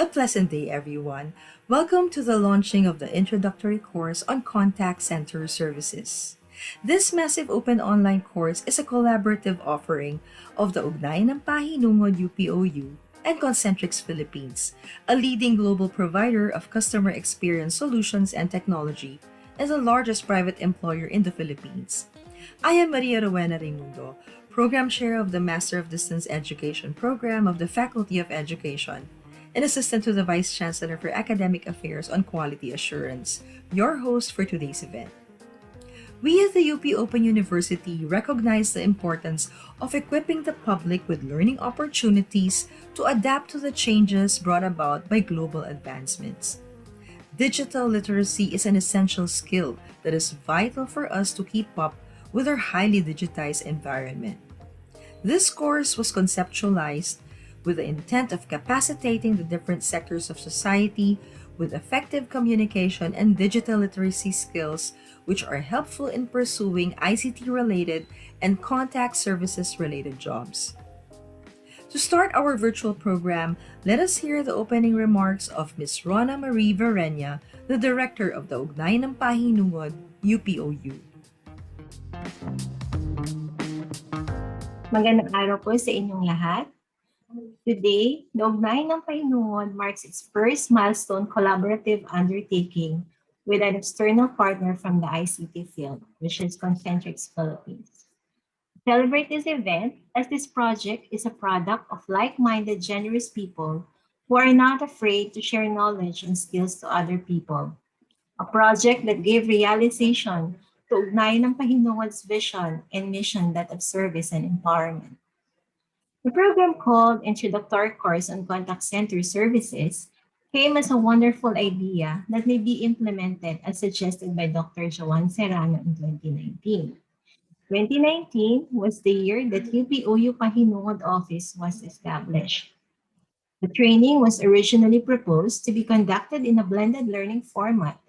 pleasant day, everyone. Welcome to the launching of the Introductory Course on Contact Center Services. This massive open online course is a collaborative offering of the Ugnayan ng Pahinungod UPOU and Concentrix Philippines, a leading global provider of customer experience solutions and technology, and the largest private employer in the Philippines. I am Maria Rowena Raimundo, Program Chair of the Master of Distance Education Program of the Faculty of Education, and Assistant to the Vice Chancellor for Academic Affairs on Quality Assurance, your host for today's event. We at the UP Open University recognize the importance of equipping the public with learning opportunities to adapt to the changes brought about by global advancements. Digital literacy is an essential skill that is vital for us to keep up with our highly digitized environment. This course was conceptualized with the intent of capacitating the different sectors of society with effective communication and digital literacy skills which are helpful in pursuing ICT-related and contact services-related jobs. To start our virtual program, let us hear the opening remarks of Ms. Rona Marie Verenya, the Director of the Ugnayan ng Pahinungod, UPOU. Magandang araw po sa inyong lahat. Today, the Ugnayan ng Pahinungod marks its first milestone collaborative undertaking with an external partner from the ICT field, which is Concentrix Philippines. To celebrate this event, as this project is a product of like-minded, generous people who are not afraid to share knowledge and skills to other people. A project that gave realization to Ugnayan ng Pahinungod's vision and mission that of service and empowerment. The program called Introductory Course on Contact Center Services came as a wonderful idea that may be implemented as suggested by Dr. Joan Serrano in 2019. 2019 was the year that UPOU Pahinungod office was established. The training was originally proposed to be conducted in a blended learning format,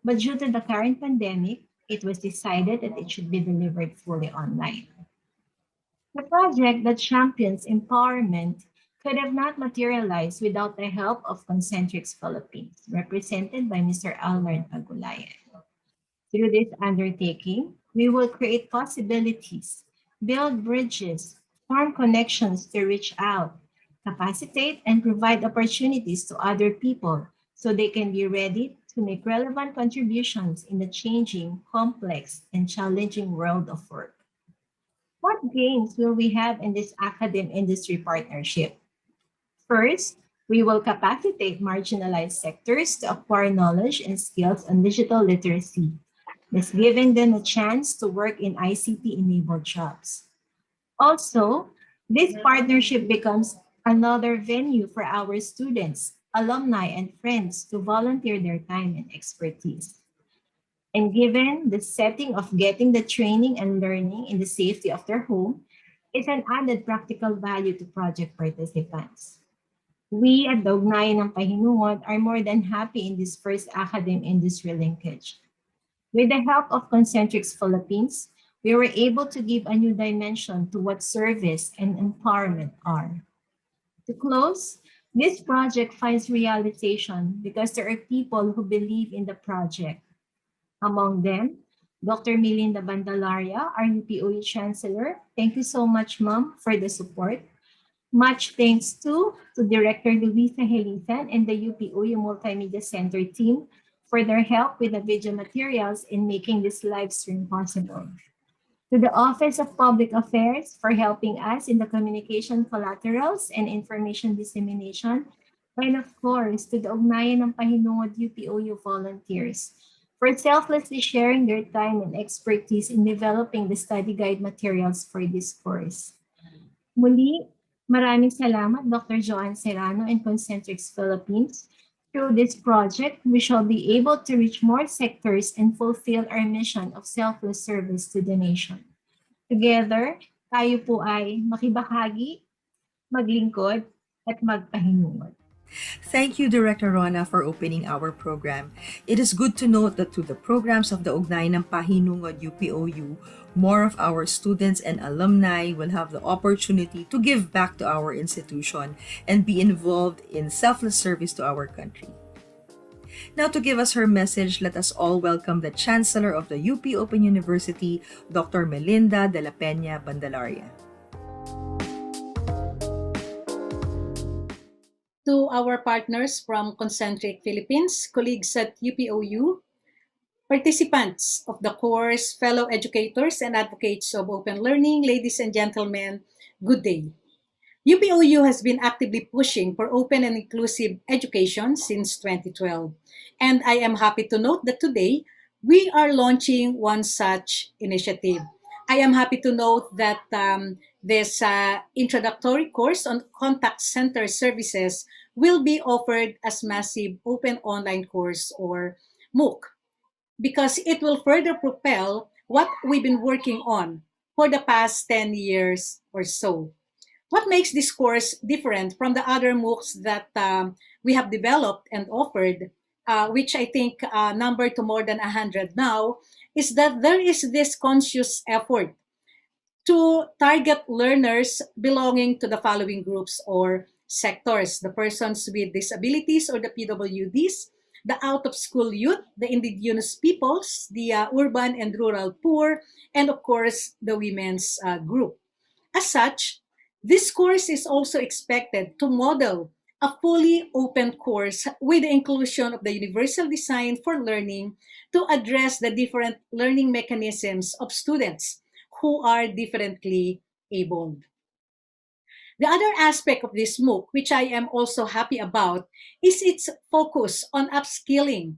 but due to the current pandemic, it was decided that it should be delivered fully online. The project that champions empowerment could have not materialized without the help of Concentrix Philippines, represented by Mr. Albert Pagulayan. Through this undertaking, we will create possibilities, build bridges, form connections to reach out, capacitate, and provide opportunities to other people so they can be ready to make relevant contributions in the changing, complex, and challenging world of work. What gains will we have in this academic-industry partnership? First, we will capacitate marginalized sectors to acquire knowledge and skills on digital literacy, thus giving them a chance to work in ICT-enabled jobs. Also, this partnership becomes another venue for our students, alumni, and friends to volunteer their time and expertise. And given the setting of getting the training and learning in the safety of their home, it's an added practical value to project participants. We at the Ugnayan ng Pahinungod are more than happy in this first academic-industry linkage. With the help of Concentrix Philippines, we were able to give a new dimension to what service and empowerment are. To close, this project finds realization because there are people who believe in the project. Among them, Dr. Melinda Bandalaria, our UPOU Chancellor. Thank you so much, Ma'am, for the support. Much thanks to Director Luisa Helisan and the UPOU Multimedia Center team for their help with the video materials in making this live stream possible. To the Office of Public Affairs for helping us in the communication collaterals and information dissemination, and of course, to the Ugnayan ng Pahinungod UPOU volunteers for selflessly sharing their time and expertise in developing the study guide materials for this course. Muli, maraming salamat Dr. Joan Serrano and Concentrix Philippines. Through this project, we shall be able to reach more sectors and fulfill our mission of selfless service to the nation. Together, tayo po ay makibahagi, maglingkod, at magpahinungod. Thank you, Director Rona, for opening our program. It is good to note that to the programs of the Ugnayan ng Pahinungod UPOU, more of our students and alumni will have the opportunity to give back to our institution and be involved in selfless service to our country. Now, to give us her message, let us all welcome the Chancellor of the UP Open University, Dr. Melinda de la Peña Bandalaria. To our partners from Concentrix Philippines, colleagues at UPOU, participants of the course, fellow educators and advocates of open learning, ladies and gentlemen, good day. UPOU has been actively pushing for open and inclusive education since 2012. And I am happy to note that today, we are launching one such initiative. I am happy to note that this introductory course on contact center services will be offered as massive open online course or MOOC because it will further propel what we've been working on for the past 10 years or so. What makes this course different from the other MOOCs that we have developed and offered, which I think number to more than 100 now, is that there is this conscious effort to target learners belonging to the following groups or sectors: the persons with disabilities or the PWDs, the out-of-school youth, the indigenous peoples, the urban and rural poor, and of course, the women's group. As such, this course is also expected to model a fully open course with the inclusion of the universal design for learning to address the different learning mechanisms of students who are differently abled. The other aspect of this MOOC, which I am also happy about, is its focus on upskilling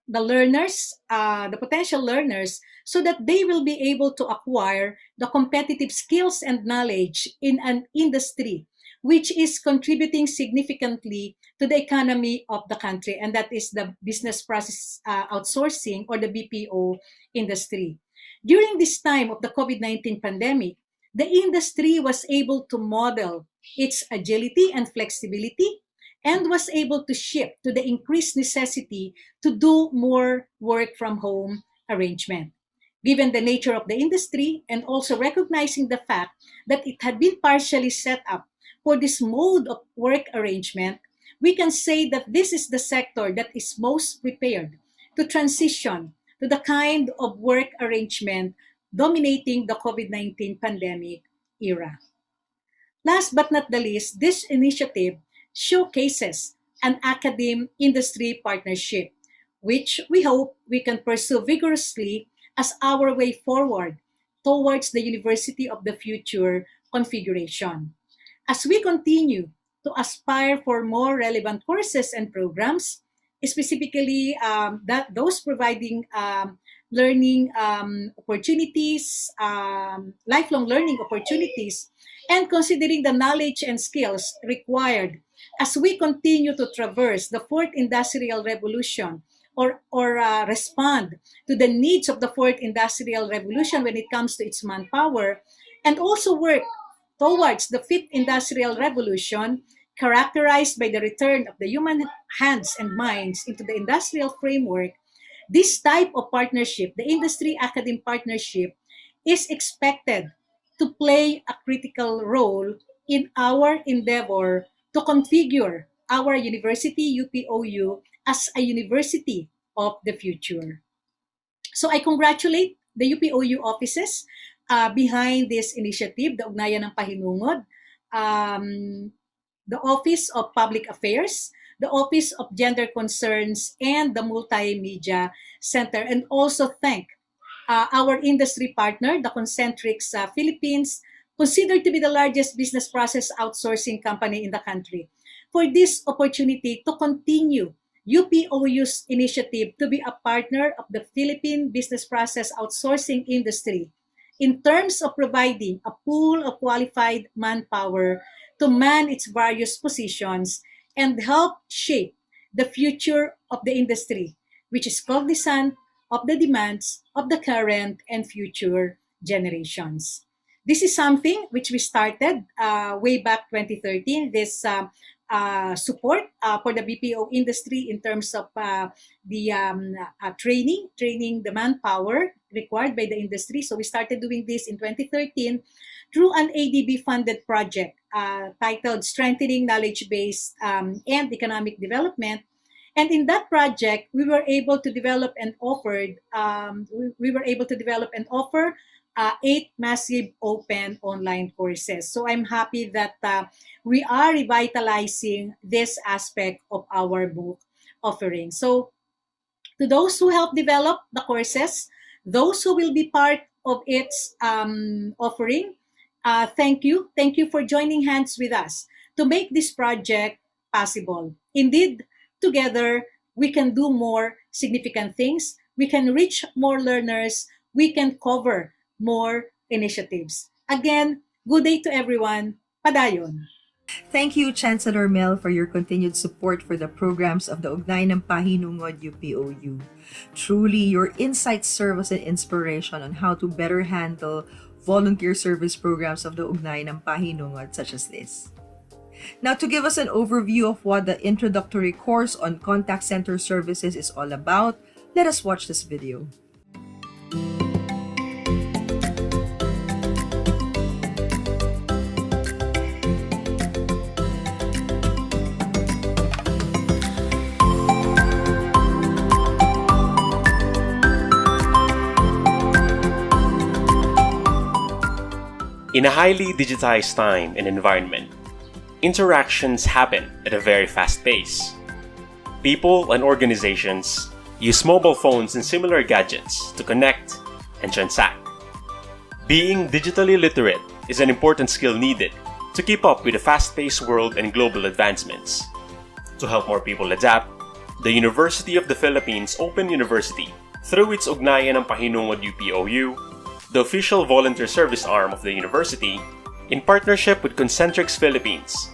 the learners, the potential learners, so that they will be able to acquire the competitive skills and knowledge in an industry which is contributing significantly to the economy of the country, and that is the business process outsourcing or the BPO industry. During this time of the COVID-19 pandemic, the industry was able to model its agility and flexibility and was able to shift to the increased necessity to do more work from home arrangement. Given the nature of the industry and also recognizing the fact that it had been partially set up for this mode of work arrangement, we can say that this is the sector that is most prepared to transition to the kind of work arrangement dominating the COVID-19 pandemic era. Last but not the least, this initiative showcases an academe-industry partnership, which we hope we can pursue vigorously as our way forward towards the University of the Future configuration. As we continue to aspire for more relevant courses and programs, specifically those providing learning opportunities, lifelong learning opportunities, and considering the knowledge and skills required as we continue to traverse the fourth industrial revolution or respond to the needs of the fourth industrial revolution when it comes to its manpower, and also work towards the fifth industrial revolution characterized by the return of the human hands and minds into the industrial framework. This type of partnership, the industry academic partnership, is expected to play a critical role in our endeavor to configure our university, UPOU, as a university of the future. So I congratulate the UPOU offices behind this initiative, the Ugnayan ng Pahinungod, the Office of Public Affairs, the Office of Gender Concerns, and the Multimedia Center, and also thank our industry partner, the Concentrix Philippines, considered to be the largest business process outsourcing company in the country, for this opportunity to continue UPOU's initiative to be a partner of the Philippine business process outsourcing industry in terms of providing a pool of qualified manpower to man its various positions and help shape the future of the industry, which is cognizant of the demands of the current and future generations. This is something which we started way back 2013, this support for the BPO industry in terms of the training the manpower required by the industry. So we started doing this in 2013 through an ADB funded project titled Strengthening Knowledge Base and Economic Development. And in that project, we were able to develop and offer 8 massive open online courses. So I'm happy that we are revitalizing this aspect of our book offering. So to those who help develop the courses, those who will be part of its offering, thank you. Thank you for joining hands with us to make this project possible. Indeed, together, we can do more significant things. We can reach more learners. We can cover more initiatives. Again, good day to everyone. Padayon. Thank you, Chancellor Mel, for your continued support for the programs of the Ugnay ng Pahinungod UPOU. Truly, your insights serve as an inspiration on how to better handle volunteer service programs of the Ugnay ng Pahinungod such as this. Now, to give us an overview of what the introductory course on contact center services is all about, let us watch this video. In a highly digitized time and environment, interactions happen at a very fast pace. People and organizations use mobile phones and similar gadgets to connect and transact. Being digitally literate is an important skill needed to keep up with the fast-paced world and global advancements. To help more people adapt, the University of the Philippines Open University, through its Ugnayan ng Pahinungod UPOU, the official volunteer service arm of the university, in partnership with Concentrix Philippines,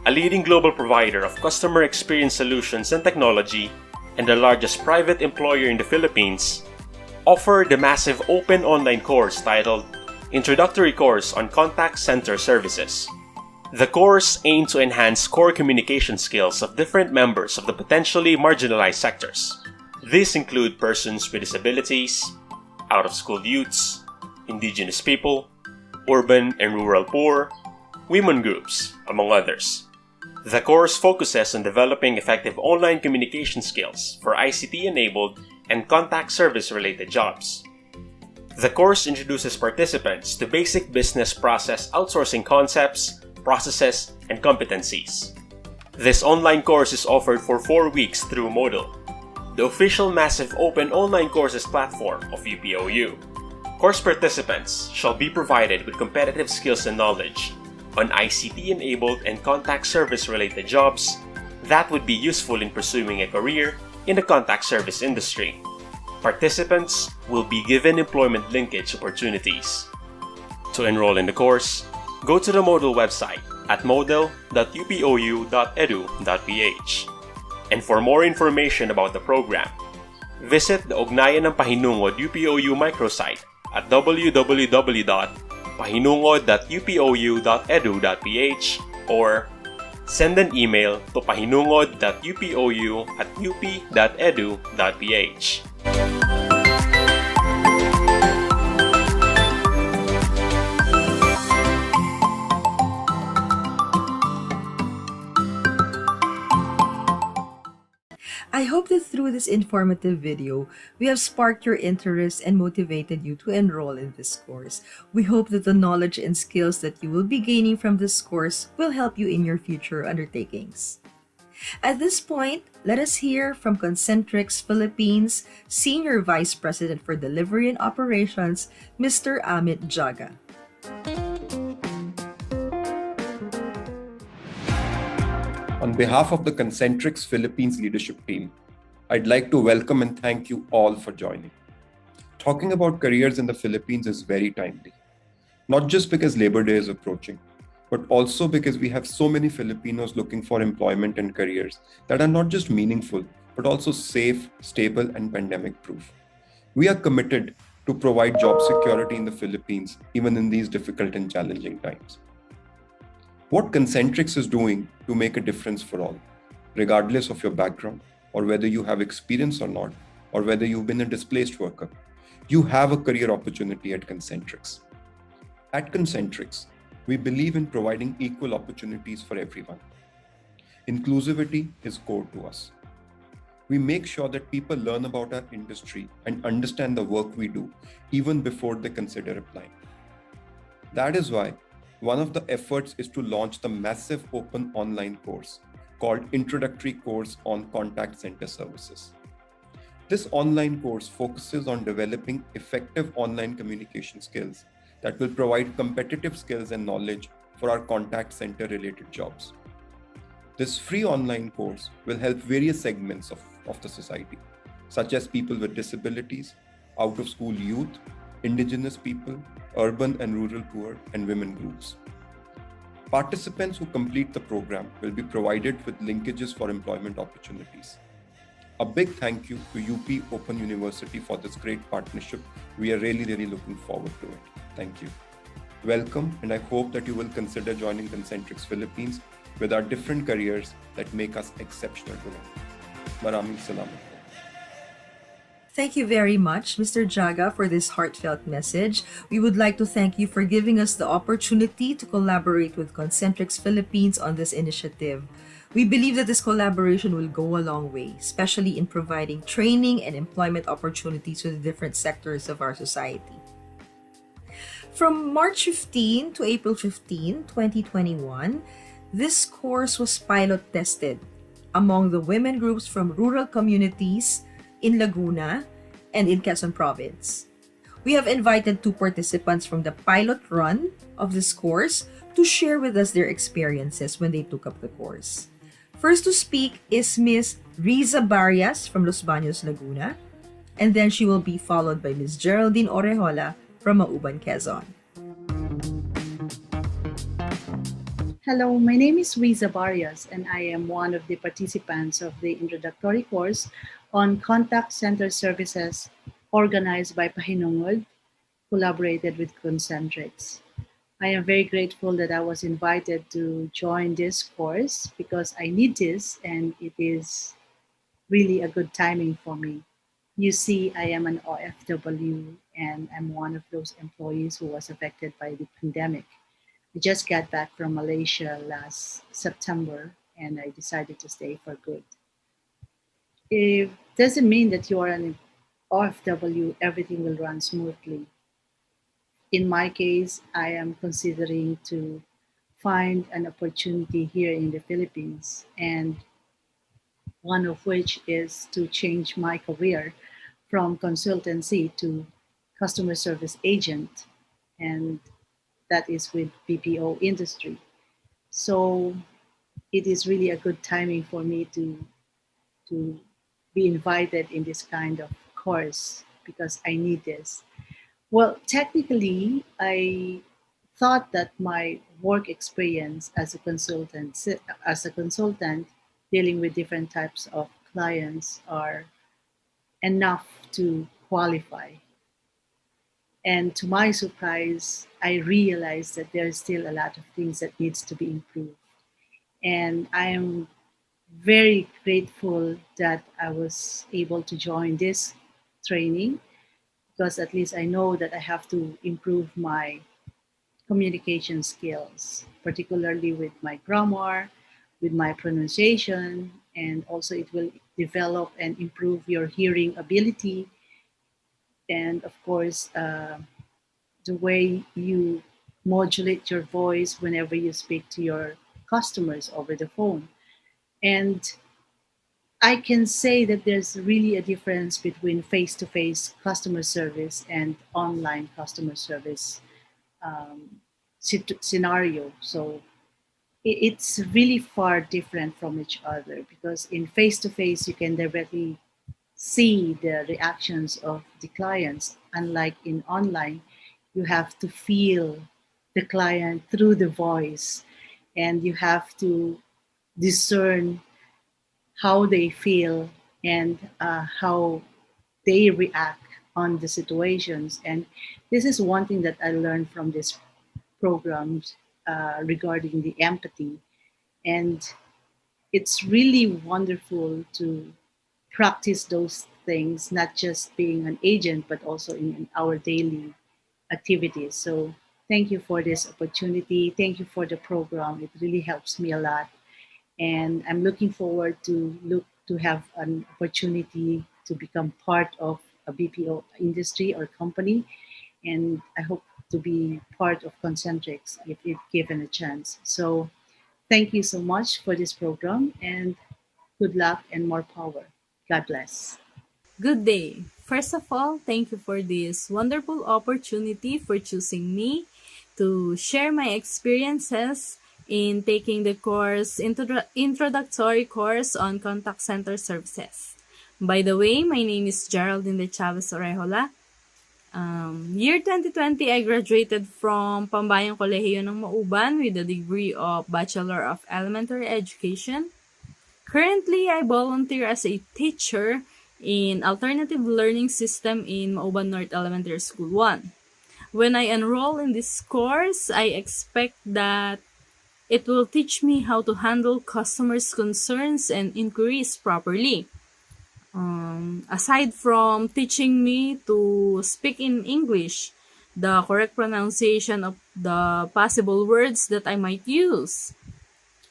a leading global provider of customer experience solutions and technology and the largest private employer in the Philippines, offer the massive open online course titled Introductory Course on Contact Center Services. The course aims to enhance core communication skills of different members of the potentially marginalized sectors. These include persons with disabilities, out-of-school youths, indigenous people, urban and rural poor, women groups, among others. The course focuses on developing effective online communication skills for ICT-enabled and contact service-related jobs. The course introduces participants to basic business process outsourcing concepts, processes, and competencies. This online course is offered for 4 weeks through Moodle, the official massive open online courses platform of UPOU. Course participants shall be provided with competitive skills and knowledge on ICT-enabled and contact service-related jobs that would be useful in pursuing a career in the contact service industry. Participants will be given employment linkage opportunities. To enroll in the course, go to the Moodle website at moodle.upou.edu.ph. And for more information about the program, visit the Ugnayan ng Pahinungod UPOU microsite at www.pahinungod.upou.edu.ph or send an email to pahinungod.upou@up.edu.ph. I hope that through this informative video, we have sparked your interest and motivated you to enroll in this course. We hope that the knowledge and skills that you will be gaining from this course will help you in your future undertakings. At this point, let us hear from Concentrix Philippines Senior Vice President for Delivery and Operations, Mr. Amit Jaga. On behalf of the Concentrix Philippines leadership team, I'd like to welcome and thank you all for joining. Talking about careers in the Philippines is very timely, not just because Labor Day is approaching, but also because we have so many Filipinos looking for employment and careers that are not just meaningful, but also safe, stable, and pandemic-proof. We are committed to provide job security in the Philippines, even in these difficult and challenging times. What Concentrix is doing to make a difference for all, regardless of your background, or whether you have experience or not, or whether you've been a displaced worker. You have a career opportunity at Concentrix. At Concentrix, we believe in providing equal opportunities for everyone. Inclusivity is core to us. We make sure that people learn about our industry and understand the work we do even before they consider applying. That is why one of the efforts is to launch the massive open online course called Introductory Course on Contact Center Services. This online course focuses on developing effective online communication skills that will provide competitive skills and knowledge for our contact center related jobs. This free online course will help various segments of the society, such as people with disabilities, out-of-school youth, indigenous people, urban and rural poor, and women groups. Participants who complete the program will be provided with linkages for employment opportunities. A big thank you to UP Open University for this great partnership. We are really looking forward to it. Thank you. Welcome, and I hope that you will consider joining Concentrix Philippines with our different careers that make us exceptional today. Maraming salamat. Thank you very much, Mr. Jaga, for this heartfelt message. We would like to thank you for giving us the opportunity to collaborate with Concentrix Philippines on this initiative. We believe that this collaboration will go a long way, especially in providing training and employment opportunities to the different sectors of our society. From March 15 to April 15, 2021, this course was pilot tested among the women groups from rural communities in Laguna and in Quezon Province. We have invited 2 participants from the pilot run of this course to share with us their experiences when they took up the course. First to speak is Ms. Riza Barrias from Los Baños, Laguna, and then she will be followed by Ms. Geraldine Orejola from Mauban, Quezon. Hello, my name is Riza Barrias, and I am one of the participants of the introductory course on contact center services organized by Pahinungod, collaborated with Concentrix. I am very grateful that I was invited to join this course because I need this and it is really a good timing for me. You see, I am an OFW and I'm one of those employees who was affected by the pandemic. I just got back from Malaysia last September and I decided to stay for good. It doesn't mean that you are an OFW, everything will run smoothly. In my case, I am considering to find an opportunity here in the Philippines, and one of which is to change my career from consultancy to customer service agent, and that is with BPO industry. So it is really a good timing for me to be invited in this kind of course because I need this. Well, technically, I thought that my work experience as a consultant dealing with different types of clients are enough to qualify. And to my surprise, I realized that there's still a lot of things that needs to be improved. And I am very grateful that I was able to join this training because at least I know that I have to improve my communication skills, particularly with my grammar, with my pronunciation, and also it will develop and improve your hearing ability. And of course, the way you modulate your voice whenever you speak to your customers over the phone. And I can say that there's really a difference between face-to-face customer service and online customer service scenario. So it's really far different from each other because in face-to-face, you can directly see the reactions of the clients. Unlike in online, you have to feel the client through the voice and you have to discern how they feel and how they react on the situations. And this is one thing that I learned from this program regarding the empathy. And it's really wonderful to practice those things, not just being an agent, but also in our daily activities. So thank you for this opportunity. Thank you for the program. It really helps me a lot. And I'm looking forward to have an opportunity to become part of a BPO industry or company. And I hope to be part of Concentrix if given a chance. So thank you so much for this program and good luck and more power. God bless. Good day. First of all, thank you for this wonderful opportunity for choosing me to share my experiences in taking the introductory course on contact center services. By the way, my name is Geraldine de Chavez Orejola. Year 2020, I graduated from Pambayang Kolehiyo ng Mauban with a degree of Bachelor of Elementary Education. Currently, I volunteer as a teacher in Alternative Learning System in Mauban North Elementary School 1. When I enroll in this course, I expect that it will teach me how to handle customers' concerns and inquiries properly. Aside from teaching me to speak in English, the correct pronunciation of the possible words that I might use.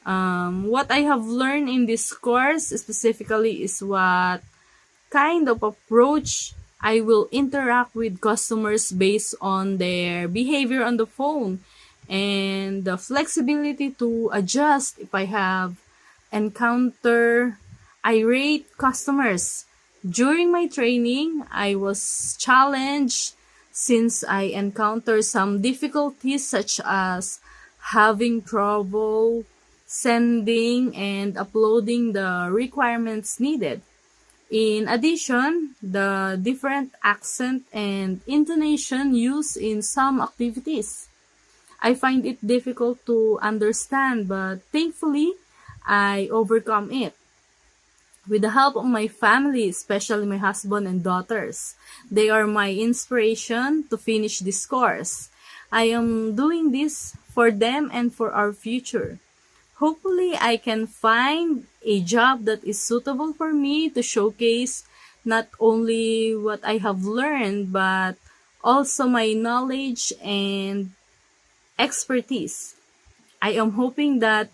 What I have learned in this course specifically is what kind of approach I will interact with customers based on their behavior on the phone and the flexibility to adjust if I have encounter irate customers. During my training, I was challenged since I encountered some difficulties such as having trouble sending and uploading the requirements needed. In addition, the different accent and intonation used in some activities. I find it difficult to understand, but thankfully, I overcome it. With the help of my family, especially my husband and daughters, they are my inspiration to finish this course. I am doing this for them and for our future. Hopefully, I can find a job that is suitable for me to showcase not only what I have learned, but also my knowledge and expertise. I am hoping that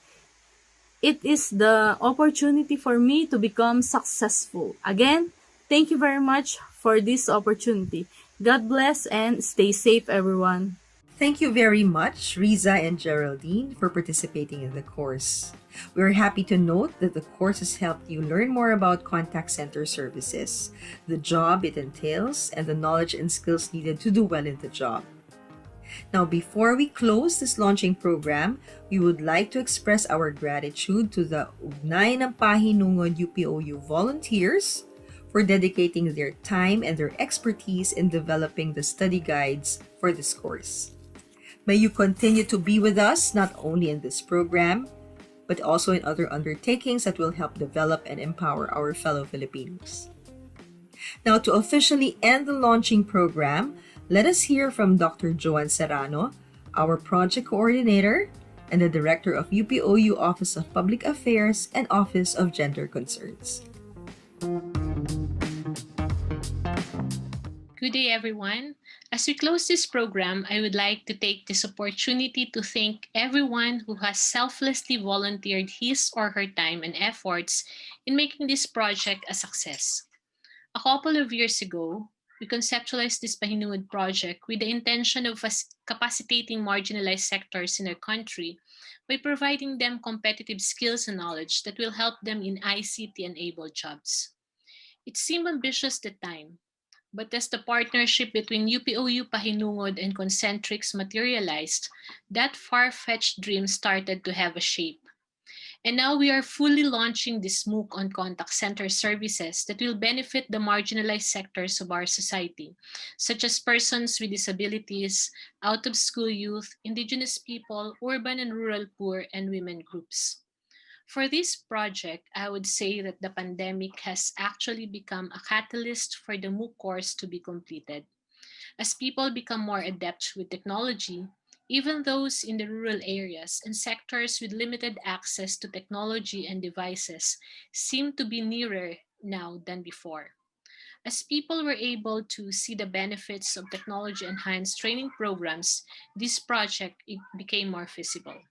it is the opportunity for me to become successful. Again, thank you very much for this opportunity. God bless and stay safe, everyone. Thank you very much, Riza and Geraldine, for participating in the course. We're happy to note that the course has helped you learn more about contact center services, the job it entails, and the knowledge and skills needed to do well in the job. Now, before we close this launching program, we would like to express our gratitude to the Ugnay ng Pahinungon UPOU volunteers for dedicating their time and their expertise in developing the study guides for this course. May you continue to be with us not only in this program, but also in other undertakings that will help develop and empower our fellow Filipinos. Now, to officially end the launching program, let us hear from Dr. Joan Serrano, our project coordinator and the director of UPOU Office of Public Affairs and Office of Gender Concerns. Good day, everyone. As we close this program, I would like to take this opportunity to thank everyone who has selflessly volunteered his or her time and efforts in making this project a success. A couple of years ago, we conceptualized this Pahinungod project with the intention of capacitating marginalized sectors in our country by providing them competitive skills and knowledge that will help them in ICT-enabled jobs. It seemed ambitious at the time, but as the partnership between UPOU Pahinungod and Concentrix materialized, that far-fetched dream started to have a shape. And now we are fully launching this MOOC on contact center services that will benefit the marginalized sectors of our society, such as persons with disabilities, out-of-school youth, indigenous people, urban and rural poor, and women groups. For this project, I would say that the pandemic has actually become a catalyst for the MOOC course to be completed. As people become more adept with technology, Even those in the rural areas and sectors with limited access to technology and devices seem to be nearer now than before. As people were able to see the benefits of technology enhanced training programs, this project became more visible.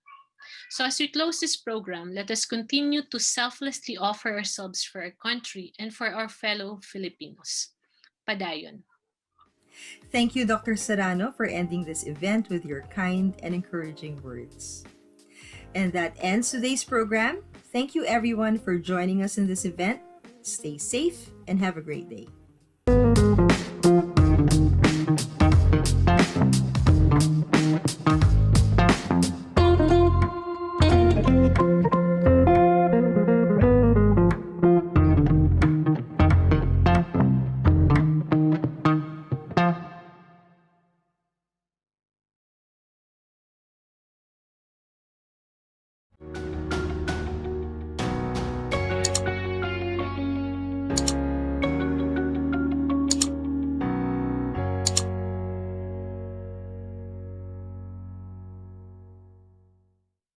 So, as we close this program, let us continue to selflessly offer ourselves for our country and for our fellow Filipinos. Padayon. Thank you, Dr. Serrano, for ending this event with your kind and encouraging words. And that ends today's program. Thank you, everyone, for joining us in this event. Stay safe and have a great day.